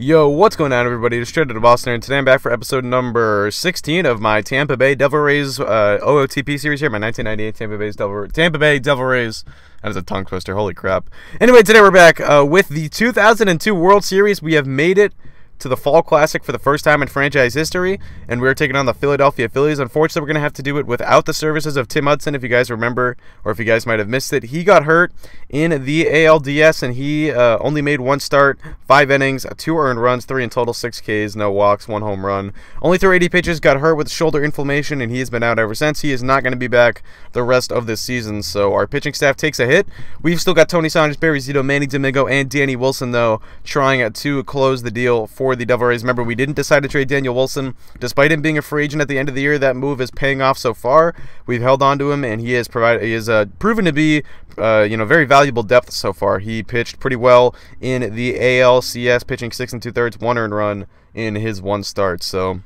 Yo, what's going on, everybody? It's Straight to Boston, and today I'm back for episode number 16 of my Tampa Bay Devil Rays OOTP series here, my 1998 Tampa Bay Devil Rays. That is a tongue twister, holy crap. Anyway, today we're back with the 2002 World Series. We have made it to the Fall Classic for the first time in franchise history, and we're taking on the Philadelphia Phillies. Unfortunately, we're going to have to do it without the services of Tim Hudson, if you guys remember, or if you guys might have missed it. He got hurt in the ALDS, and he only made one start, 5 innings, 2 earned runs, 3 in total, 6 Ks, no walks, 1 home run. Only threw 80 pitches, got hurt with shoulder inflammation, and he has been out ever since. He is not going to be back the rest of this season, so our pitching staff takes a hit. We've still got Tony Saunders, Barry Zito, Manny Domingo, and Danny Wilson, though, trying to close the deal for the Devil Rays. Remember, we didn't decide to trade Daniel Wilson. Despite him being a free agent at the end of the year, that move is paying off so far. We've held on to him, and he has proven to be very valuable depth so far. He pitched pretty well in the ALCS, pitching 6 2/3, 1 earned run in his 1 start. So,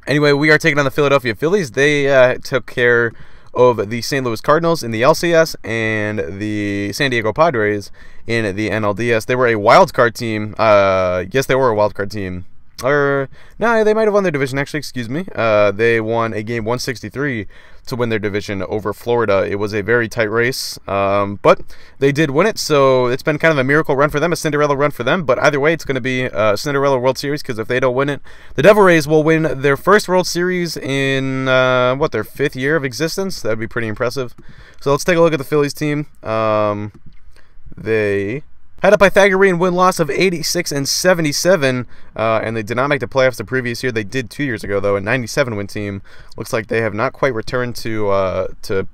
anyway, we are taking on the Philadelphia Phillies. They took care of the St. Louis Cardinals in the LCS and the San Diego Padres in the NLDS. They were a wild card team. Yes, they were a wild card team. Or, no, they might have won their division, actually, excuse me. They won a game 163 to win their division over Florida. It was a very tight race, but they did win it, so it's been kind of a miracle run for them, a Cinderella run for them, but either way, it's going to be a Cinderella World Series, because if they don't win it, the Devil Rays will win their first World Series in, their 5th year of existence? That would be pretty impressive. So let's take a look at the Phillies team. They had a Pythagorean win-loss of 86 and 77, and they did not make the playoffs the previous year. They did 2 years ago, though, a 97-win team. Looks like they have not quite returned to that.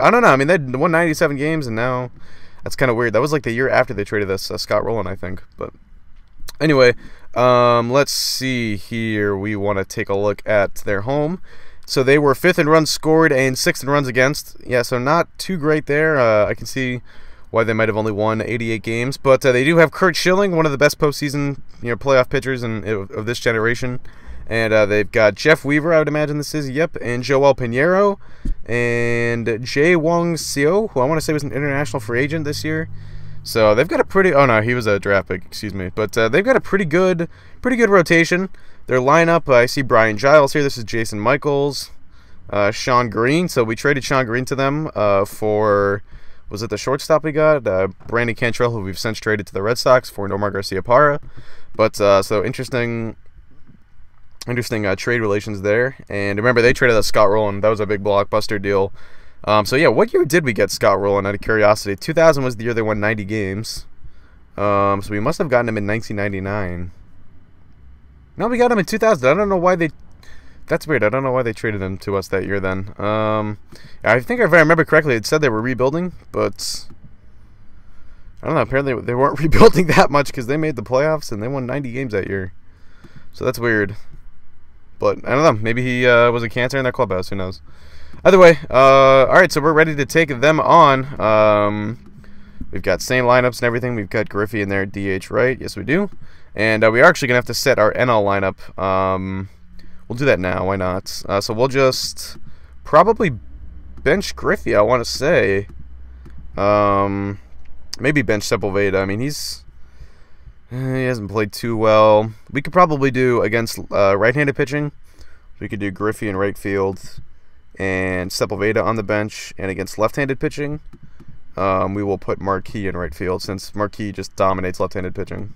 I don't know. I mean, they won 97 games, and now that's kind of weird. That was like the year after they traded us Scott Rowland, I think. But anyway, let's see here. We want to take a look at their home. So they were 5th in runs scored and 6th in runs against. Yeah, so not too great there. I can see why they might have only won 88 games, but they do have Curt Schilling, one of the best postseason playoff pitchers of this generation, and they've got Jeff Weaver, I would imagine this is, yep, and Joel Pinheiro, and Jae Wong Seo, who I want to say was an international free agent this year. So they've got a pretty, oh no, he was a draft pick, excuse me, but they've got a pretty good rotation. Their lineup, I see Brian Giles here. This is Jason Michaels, Sean Green. So we traded Sean Green to them for, was it the shortstop we got? Brandon Cantrell, who we've since traded to the Red Sox for Nomar Garciaparra. But so interesting trade relations there. And remember, they traded us Scott Rowland. That was a big blockbuster deal. So yeah, what year did we get Scott Rowland, out of curiosity? 2000 was the year they won 90 games. So we must have gotten him in 1999. No, we got him in 2000. I don't know why they... That's weird. I don't know why they traded him to us that year then. I think if I remember correctly, it said they were rebuilding, but I don't know. Apparently they weren't rebuilding that much, because they made the playoffs and they won 90 games that year. So that's weird. But I don't know. Maybe he was a cancer in their clubhouse. Who knows? Either way, all right, so we're ready to take them on. We've got same lineups and everything. We've got Griffey in there, DH right. Yes, we do. And we are actually going to have to set our NL lineup. We'll do that now. Why not? So we'll just probably bench Griffey, I want to say. Maybe bench Sepulveda. I mean, he hasn't played too well. We could probably do against right-handed pitching. We could do Griffey in right field and Sepulveda on the bench. And against left-handed pitching, we will put Marquis in right field, since Marquis just dominates left-handed pitching.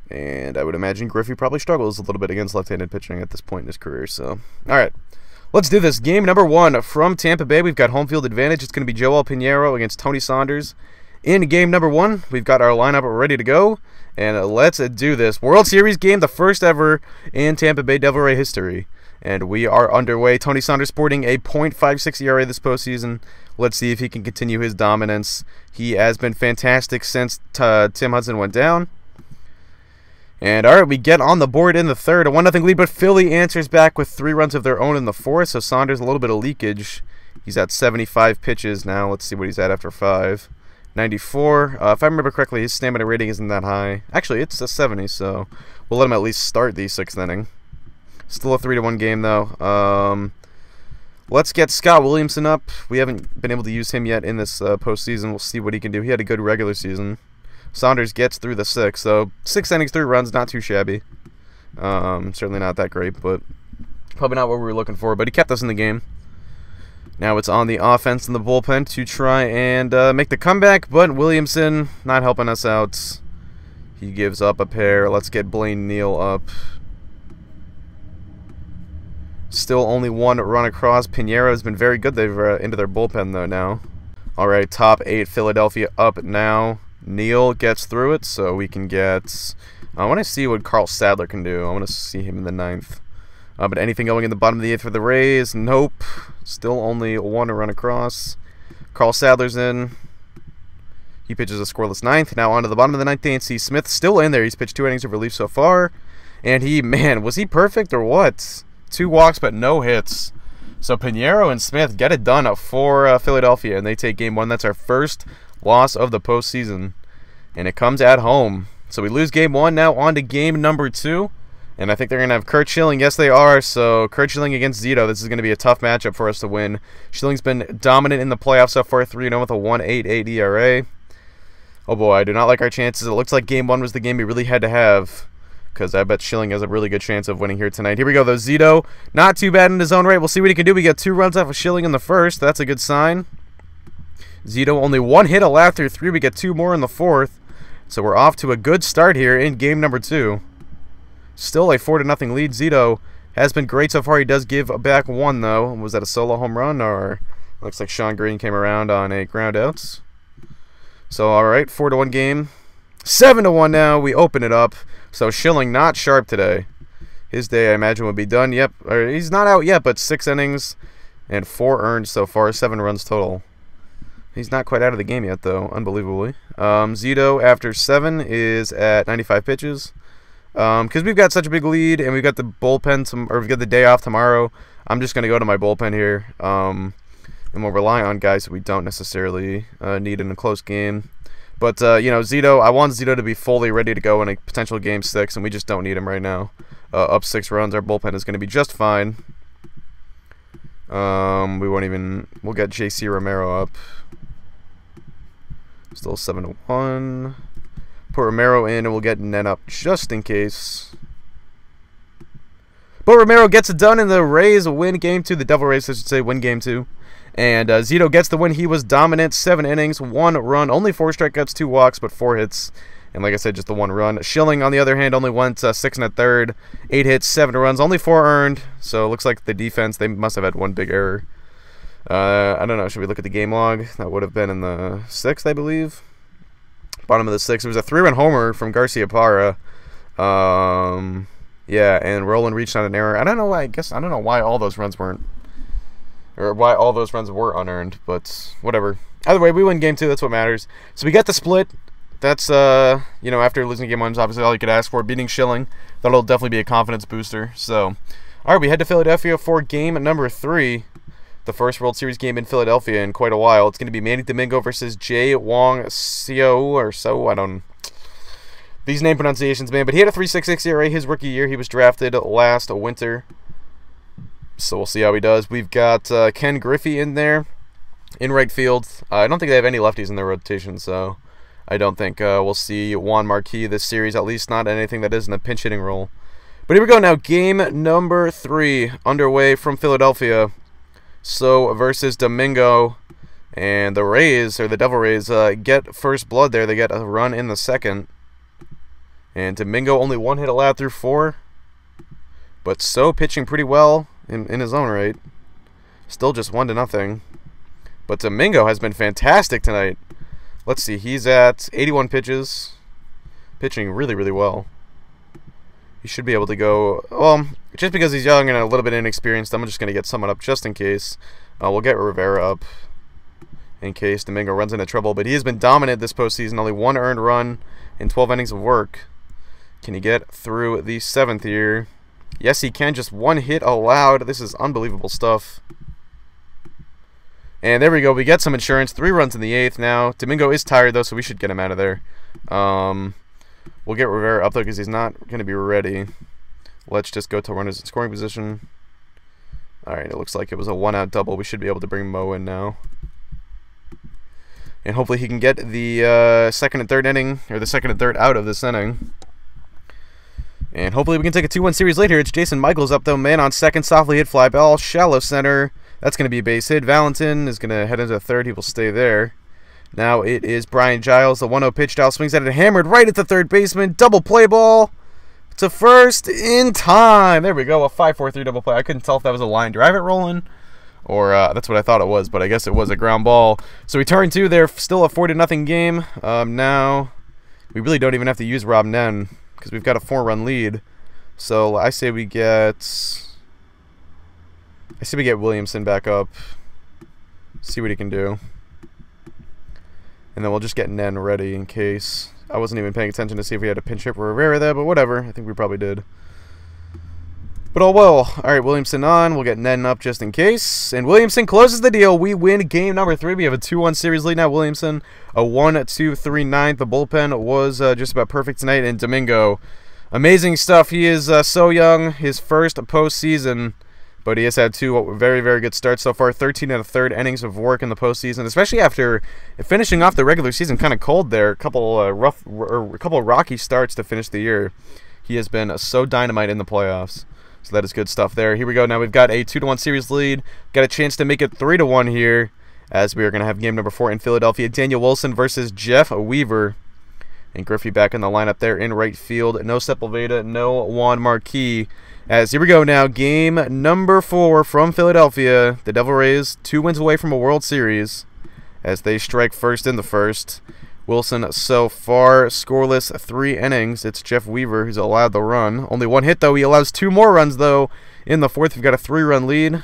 And I would imagine Griffey probably struggles a little bit against left-handed pitching at this point in his career. So, all right, let's do this. Game number 1 from Tampa Bay. We've got home field advantage. It's going to be Joel Pinheiro against Tony Saunders. In game number 1, we've got our lineup ready to go. And let's do this. World Series game, the first ever in Tampa Bay Devil Ray history. And we are underway. Tony Saunders sporting a .56 ERA this postseason. Let's see if he can continue his dominance. He has been fantastic since Tim Hudson went down. And all right, we get on the board in the 3rd, a 1-0 lead, but Philly answers back with 3 runs of their own in the 4th, so Saunders a little bit of leakage. He's at 75 pitches now. Let's see what he's at after 5. 94. If I remember correctly, his stamina rating isn't that high. Actually, it's a 70, so we'll let him at least start the 6th inning. Still a 3-1 game, though. Let's get Scott Williamson up. We haven't been able to use him yet in this postseason. We'll see what he can do. He had a good regular season. Saunders gets through the 6th. So 6 innings, 3 runs, not too shabby. Certainly not that great, but probably not what we were looking for. But he kept us in the game. Now it's on the offense and the bullpen to try and make the comeback, but Williamson not helping us out. He gives up a pair. Let's get Blaine Neal up. Still only 1 run across. Pinheiro has been very good. They've into their bullpen, though, now. All right, top 8, Philadelphia up now. Neal gets through it, so we can get... I want to see what Carl Sadler can do. I want to see him in the 9th. But anything going in the bottom of the 8th for the Rays? Nope. Still only 1 run across. Carl Sadler's in. He pitches a scoreless 9th. Now on to the bottom of the 9th, A&C Smith still in there. He's pitched 2 innings of relief so far. And he, man, was he perfect or what? 2 walks but no hits. So Pinheiro and Smith get it done for Philadelphia, and they take game 1. That's our first loss of the postseason. And it comes at home. So we lose game 1. Now on to game number 2. And I think they're going to have Kurt Schilling. Yes, they are. So Kurt Schilling against Zito. This is going to be a tough matchup for us to win. Schilling's been dominant in the playoffs so far, 3-0 with a 1.88 ERA. Oh boy, I do not like our chances. It looks like game 1 was the game we really had to have, because I bet Schilling has a really good chance of winning here tonight. Here we go, though. Zito, not too bad in his own right. We'll see what he can do. We got 2 runs off of Schilling in the 1st. That's a good sign. Zito only 1 hit allowed through 3. We get 2 more in the 4th. So we're off to a good start here in game number 2. Still a 4-0 lead. Zito has been great so far. He does give back 1, though. Was that a solo home run, or looks like Sean Green came around on a ground out? So, all right, 4-1 game. 7-1 now. We open it up. So Schilling not sharp today. His day, I imagine, would be done. Yep, he's not out yet, but 6 innings and 4 earned so far, 7 runs total. He's not quite out of the game yet, though, unbelievably. Zito, after 7, is at 95 pitches. Because we've got such a big lead, and we've got the bullpen, or we've got the day off tomorrow, I'm just going to go to my bullpen here. And we'll rely on guys that we don't necessarily need in a close game. But, you know, Zito, I want Zito to be fully ready to go in a potential game 6, and we just don't need him right now. Up 6 runs, our bullpen is going to be just fine. We'll get J.C. Romero up. Still 7-1. Put Romero in, and we'll get Nen up just in case. But Romero gets it done, and the Rays win game 2. The Devil Rays, I should say, win game 2. And Zito gets the win. He was dominant. 7 innings, 1 run, only 4 strikeouts, 2 walks, but 4 hits. And like I said, just the 1 run. Schilling, on the other hand, only went 6 1/3, 8 hits, 7 runs, only 4 earned. So it looks like the defense, they must have had 1 big error. I don't know. Should we look at the game log? That would have been in the 6th, I believe. Bottom of the 6th. It was a 3-run homer from Garcia Parra. Yeah, and Roland reached on an error. I don't know why. I don't know why all those runs weren't, or why all those runs were unearned. But whatever. Either way, we win game 2. That's what matters. So we got the split. That's you know, after losing game 1, is obviously all you could ask for. Beating Schilling, that'll definitely be a confidence booster. So, all right, we head to Philadelphia for game number 3. The first World Series game in Philadelphia in quite a while. It's going to be Manny Domingo versus Jay Wong Seo, or so, I don't... These name pronunciations, man. But he had a 3.66 ERA his rookie year. He was drafted last winter. So we'll see how he does. We've got Ken Griffey in there in right field. I don't think they have any lefties in their rotation, so I don't think we'll see Juan Marquis this series, at least not anything that isn't a pinch hitting role. But here we go now. Game number 3 underway from Philadelphia. So versus Domingo, and the Rays, or the Devil Rays, get first blood there. They get a run in the 2nd. And Domingo only 1 hit allowed through 4. But So pitching pretty well in his own right. Still just 1-0. But Domingo has been fantastic tonight. Let's see, he's at 81 pitches. Pitching really, really well. He should be able to go, well, just because he's young and a little bit inexperienced, I'm just going to get someone up just in case. We'll get Rivera up in case Domingo runs into trouble. But he has been dominant this postseason. Only 1 earned run in 12 innings of work. Can he get through the 7th here? Yes, he can. Just 1 hit allowed. This is unbelievable stuff. And there we go. We get some insurance. 3 runs in the 8th now. Domingo is tired, though, so we should get him out of there. We'll get Rivera up, though, because he's not going to be ready. Let's just go to runners in scoring position. All right, it looks like it was a 1-out double. We should be able to bring Mo in now. And hopefully he can get the second and third inning, or the second and third out of this inning. And hopefully we can take a 2-1 series later. It's Jason Michaels up, though. Man on second, softly hit fly ball, shallow center. That's going to be a base hit. Valentin is going to head into third. He will stay there. Now it is Brian Giles. The 1-0 pitch dial swings at it, hammered right at the third baseman. Double play ball to first in time. There we go, a 5-4-3 double play. I couldn't tell if that was a line drive it rolling, or that's what I thought it was, but I guess it was a ground ball. So we turn two there, still a 4-0 game. Now we really don't even have to use Rob Nen because we've got a 4-run lead. So I say we get Williamson back up, see what he can do. And then we'll just get Nen ready in case. I wasn't even paying attention to see if we had a pinch hit for Rivera there, but whatever. I think we probably did. But oh well. All right, Williamson on. We'll get Nen up just in case. And Williamson closes the deal. We win game number 3. We have a 2-1 series lead now. Williamson, a 1-2-3 ninth. The bullpen was just about perfect tonight. And Domingo, amazing stuff. He is so young. His first postseason. But he has had 2 very, very good starts so far. 13 1/3 innings of work in the postseason, especially after finishing off the regular season kind of cold there. A couple rocky starts to finish the year. He has been so dynamite in the playoffs. So that is good stuff there. Here we go. Now we've got a 2-1 series lead. Got a chance to make it 3-1 here, as we are going to have game number 4 in Philadelphia. Daniel Wilson versus Jeff Weaver. And Griffey back in the lineup there in right field. No Sepulveda, no Juan Marquis. As here we go now, game number 4 from Philadelphia. The Devil Rays 2 wins away from a World Series as they strike first in the first. Wilson so far scoreless 3 innings. It's Jeff Weaver who's allowed the run. Only 1 hit though. He allows 2 more runs though in the 4th. We've got a 3-run lead.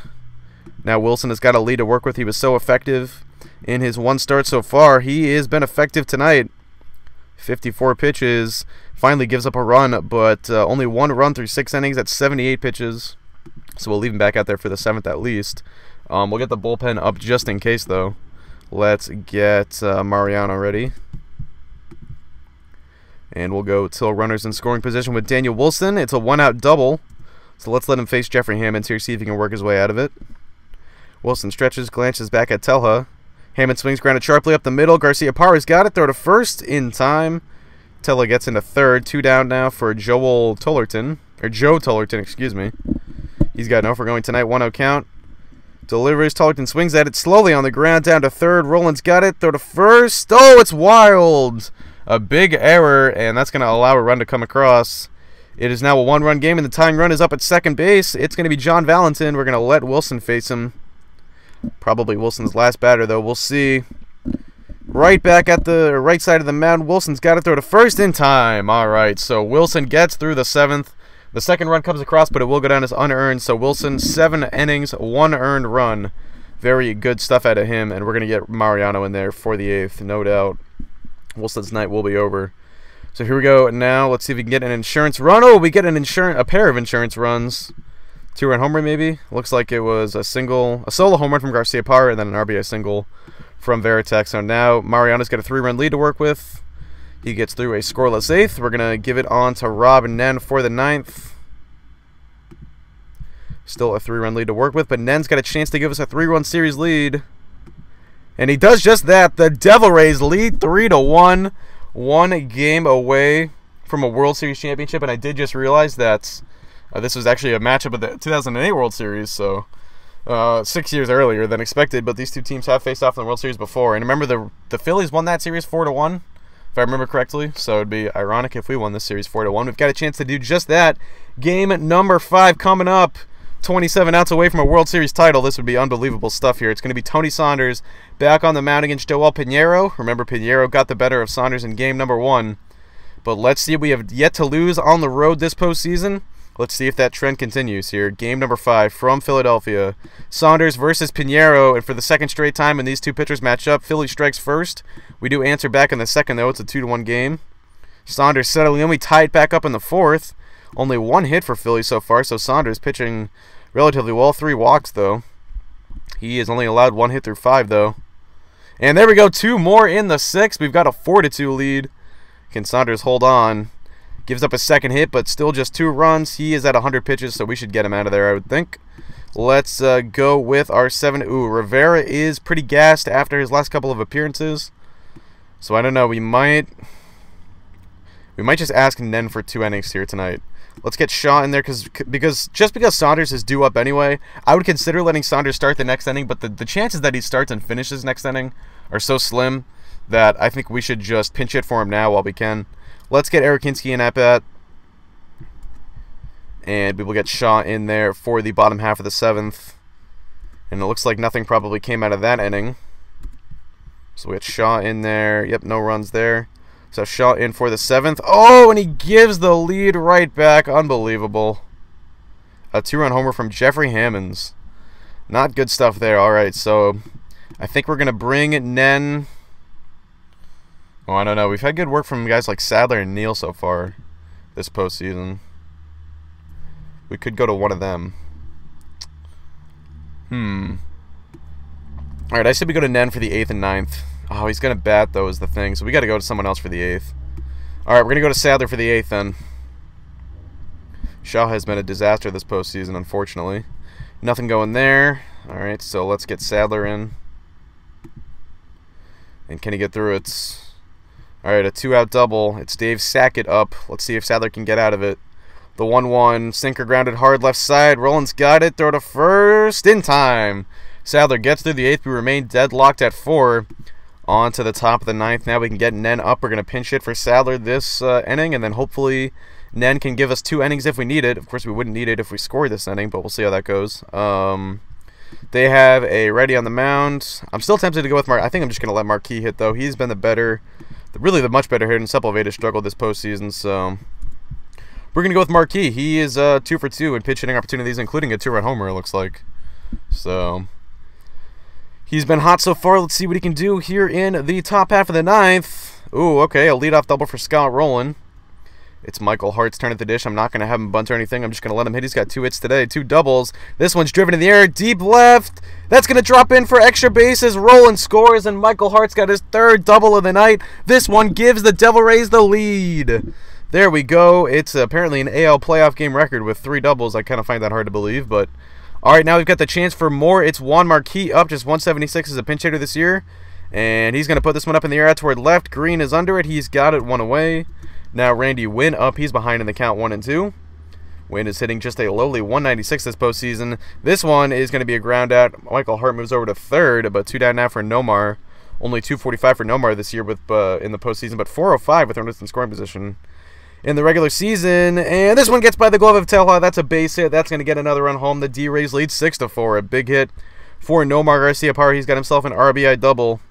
Now Wilson has got a lead to work with. He was so effective in his 1 start so far. He has been effective tonight. 54 pitches. Finally gives up a run, but only 1 run through 6 innings. That's 78 pitches. So we'll leave him back out there for the 7th at least. We'll get the bullpen up just in case, though. Let's get Mariano ready. And we'll go till runners in scoring position with Daniel Wilson. It's a 1-out double. So let's let him face Jeffrey Hammonds here, see if he can work his way out of it. Wilson stretches, glances back at Telha. Hammond swings grounded sharply up the middle. Garcia-Parra's got it. Throw to first in time. Tella gets into third. 2 down now for Joe Tollerton, excuse me. He's got an offer going tonight. 1-0 count. Delivers. Tollerton swings at it slowly on the ground. Down to third. Roland's got it. Throw to first. Oh, it's wild. A big error, and that's going to allow a run to come across. It is now a 1-run game, and the tying run is up at second base. It's going to be John Valentin. We're going to let Wilson face him. Probably Wilson's last batter, though. We'll see. Right back at the right side of the mound. Wilson's got to throw to first in time. All right, so Wilson gets through the 7th. The second run comes across, but it will go down as unearned. So Wilson, 7 innings, 1 earned run. Very good stuff out of him, and we're going to get Mariano in there for the 8th, no doubt. Wilson's night will be over. So here we go now. Let's see if we can get an insurance run. Oh, we get a pair of insurance runs. 2-run home run maybe. Looks like it was a solo home run from Garcia-Parra and then an RBI single from Veritek. So now Mariano's got a 3-run lead to work with. He gets through a scoreless 8th. We're going to give it on to Rob Nen for the 9th. Still a 3-run lead to work with, but Nen's got a chance to give us a 3-run series lead. And he does just that. The Devil Rays lead 3-1. 1 game away from a World Series championship, and I did just realize that this was actually a matchup of the 2008 World Series, so 6 years earlier than expected, but these two teams have faced off in the World Series before. And remember, the Phillies won that series 4-1, if I remember correctly, so it'd be ironic if we won this series 4-1. We've got a chance to do just that. Game number 5 coming up. 27 outs away from a World Series title. This would be unbelievable stuff here. It's going to be Tony Saunders back on the mound against Joel Pinheiro. Remember, Pinheiro got the better of Saunders in game number 1. But let's see. We have yet to lose on the road this postseason. Let's see if that trend continues here. Game number 5 from Philadelphia. Saunders versus Pinheiro. And for the second straight time when these two pitchers match up, Philly strikes first. We do answer back in the second, though. It's a 2-1 game. Saunders settling in. We tie it back up in the 4th. Only 1 hit for Philly so far, so Saunders pitching relatively well. 3 walks, though. He is only allowed 1 hit through 5, though. And there we go. 2 more in the 6th. We've got a 4-2 lead. Can Saunders hold on? Gives up a second hit, but still just 2 runs. He is at 100 pitches, so we should get him out of there, I would think. Let's go with our 7. Ooh, Rivera is pretty gassed after his last couple of appearances. So I don't know. We might just ask Nen for 2 innings here tonight. Let's get Shaw in there because Saunders is due up anyway. I would consider letting Saunders start the next inning, but the chances that he starts and finishes next inning are so slim that I think we should just pinch hit for him now while we can. Let's get Erakinski in at bat. And we will get Shaw in there for the bottom half of the 7th. And it looks like nothing probably came out of that inning. So we got Shaw in there. Yep, no runs there. So Shaw in for the 7th. Oh, and he gives the lead right back. Unbelievable. A 2-run homer from Jeffrey Hammonds. Not good stuff there. All right, so I think we're going to bring Nen. Oh, I don't know. We've had good work from guys like Sadler and Neal so far this postseason. We could go to one of them. Alright, I said we go to Nen for the 8th and 9th. Oh, he's going to bat, though, is the thing. So we got to go to someone else for the 8th. Alright, we're going to go to Sadler for the 8th, then. Shaw has been a disaster this postseason, unfortunately. Nothing going there. Alright, so let's get Sadler in. And can he get through it? Alright, a 2-out double. It's Dave Sackett up. Let's see if Sadler can get out of it. The 1-1, sinker grounded hard left side. Rollins got it. Throw to first in time. Sadler gets through the 8th. We remain deadlocked at 4. On to the top of the 9th. Now we can get Nen up. We're going to pinch hit for Sadler this inning, and then hopefully Nen can give us 2 innings if we need it. Of course, we wouldn't need it if we scored this inning, but we'll see how that goes. They have a righty on the mound. I'm still tempted to go with I think I'm just going to let Marquis hit, though. He's been really the much better hitter, and Sepulveda struggled this postseason, so we're going to go with Marquis. He is 2 for 2 in pitch hitting opportunities, including a 2-run homer, it looks like. So he's been hot so far. Let's see what he can do here in the top half of the 9th. Ooh, okay, a leadoff double for Scott Rowland. It's Michael Hart's turn at the dish. I'm not going to have him bunt or anything. I'm just going to let him hit. He's got 2 hits today, 2 doubles. This one's driven in the air, deep left. That's going to drop in for extra bases. Rowland scores, and Michael Hart's got his 3rd double of the night. This one gives the Devil Rays the lead. There we go. It's apparently an AL playoff game record with 3 doubles. I kind of find that hard to believe, but all right, now we've got the chance for more. It's Juan Marquis up, just 176 as a pinch hitter this year, and he's going to put this one up in the air out toward left. Green is under it. He's got it 1 away. Now Randy Wynn up. He's behind in the count 1-2. Wynn is hitting just a lowly 196 this postseason. This one is going to be a ground out. Michael Hart moves over to 3rd, but 2 down now for Nomar. Only 245 for Nomar this year with in the postseason, but 405 with runners in scoring position in the regular season. And this one gets by the glove of Telha. That's a base hit. That's going to get another run home. The D-Rays lead 6-4. A big hit for Nomar Garciaparra. He's got himself an RBI double.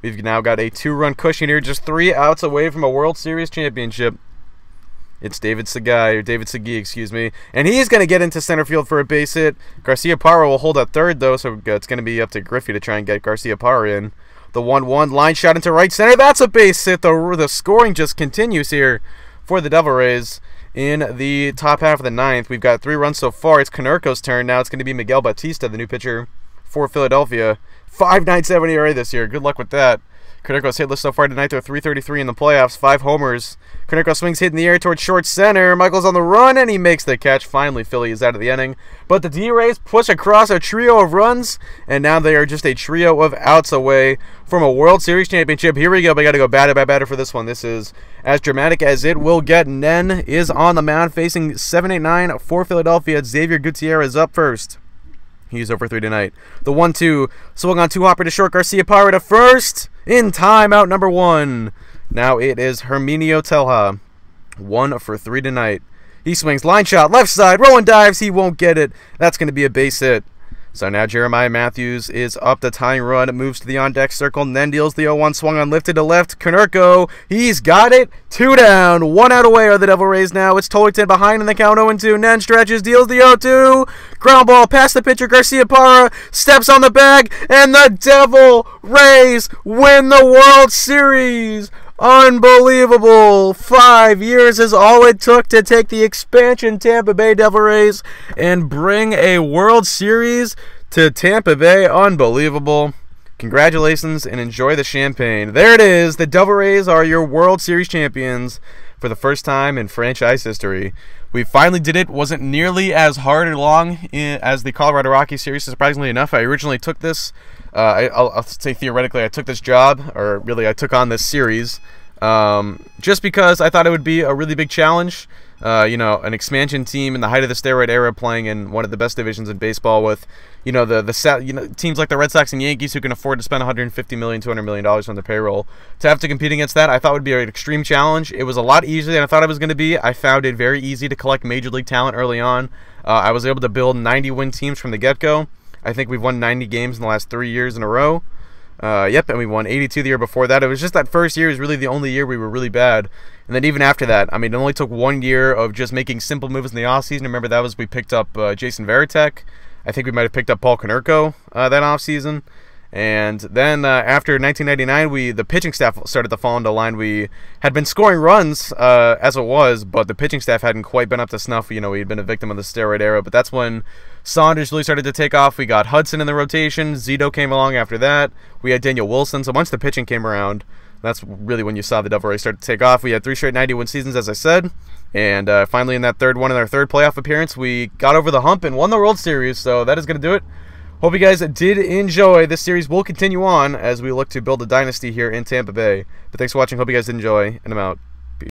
We've now got a 2-run cushion here, just 3 outs away from a World Series championship. It's David Segui, excuse me. And he's going to get into center field for a base hit. Garciaparra will hold at 3rd, though, so it's going to be up to Griffey to try and get Garciaparra in. The 1-1 line shot into right center. That's a base hit. The scoring just continues here for the Devil Rays in the top half of the 9th. We've got 3 runs so far. It's Konerko's turn. Now it's going to be Miguel Batista, the new pitcher for Philadelphia. 5.97 ERA this year. Good luck with that. Konerko's hitless so far tonight. They're 333 in the playoffs. 5 homers. Konerko swings hit in the air towards short center. Michael's on the run, and he makes the catch. Finally, Philly is out of the inning. But the D-Rays push across a trio of runs, and now they are just a trio of outs away from a World Series championship. Here we go. We got to go batter by batter for this one. This is as dramatic as it will get. Nen is on the mound facing 7-8-9 for Philadelphia. Xavier Gutierrez up first. He's over 3 tonight. The 1-2 swung on 2 hopper to short. Garciaparra to first. In time, out number 1. Now it is Herminio Telha. 1 for 3 tonight. He swings line shot left side. Rowan dives. He won't get it. That's going to be a base hit. So now Jeremiah Matthews is up the tying run. It moves to the on-deck circle and then deals the 0-1 swung on lifted to left. Konerko, he's got it. 2 down. 1 out away are the Devil Rays now. It's Tolington behind in the count 0-2. Nen stretches, deals the 0-2. Ground ball past the pitcher. Garciaparra steps on the bag, and the Devil Rays win the World Series. Unbelievable. 5 years is all it took to take the expansion Tampa Bay Devil Rays and bring a World Series to Tampa Bay. Unbelievable. Congratulations and enjoy the champagne. There it is. The Devil Rays are your World Series champions for the first time in franchise history. We finally did it. Wasn't nearly as hard or long as the Colorado Rockies series, surprisingly enough. I originally took this, I'll say theoretically, I took this job, or really I took on this series, just because I thought it would be a really big challenge. You know, an expansion team in the height of the steroid era playing in one of the best divisions in baseball with, you know, teams like the Red Sox and Yankees who can afford to spend $150 million, $200 million on their payroll. To have to compete against that, I thought would be an extreme challenge. It was a lot easier than I thought it was going to be. I found it very easy to collect major league talent early on. I was able to build 90-win teams from the get-go. I think we've won 90 games in the last 3 years in a row. Yep, and we won 82 the year before that. It was just that first year is really the only year we were really bad. And then even after that, I mean, it only took 1 year of just making simple moves in the offseason. Remember, that was we picked up Jason Varitek. I think we might have picked up Paul Konerko that offseason. And then after 1999, the pitching staff started to fall into line. We had been scoring runs as it was, but the pitching staff hadn't quite been up to snuff. You know, we had been a victim of the steroid era. But that's when Saunders really started to take off. We got Hudson in the rotation. Zito came along after that. We had Daniel Wilson. So once the pitching came around, that's really when you saw the Devil Rays start to take off. We had 3 straight 90-win seasons, as I said. And finally, in that third one, in our third playoff appearance, we got over the hump and won the World Series. So that is going to do it. Hope you guys did enjoy. This series will continue on as we look to build a dynasty here in Tampa Bay. But thanks for watching. Hope you guys did enjoy, and I'm out.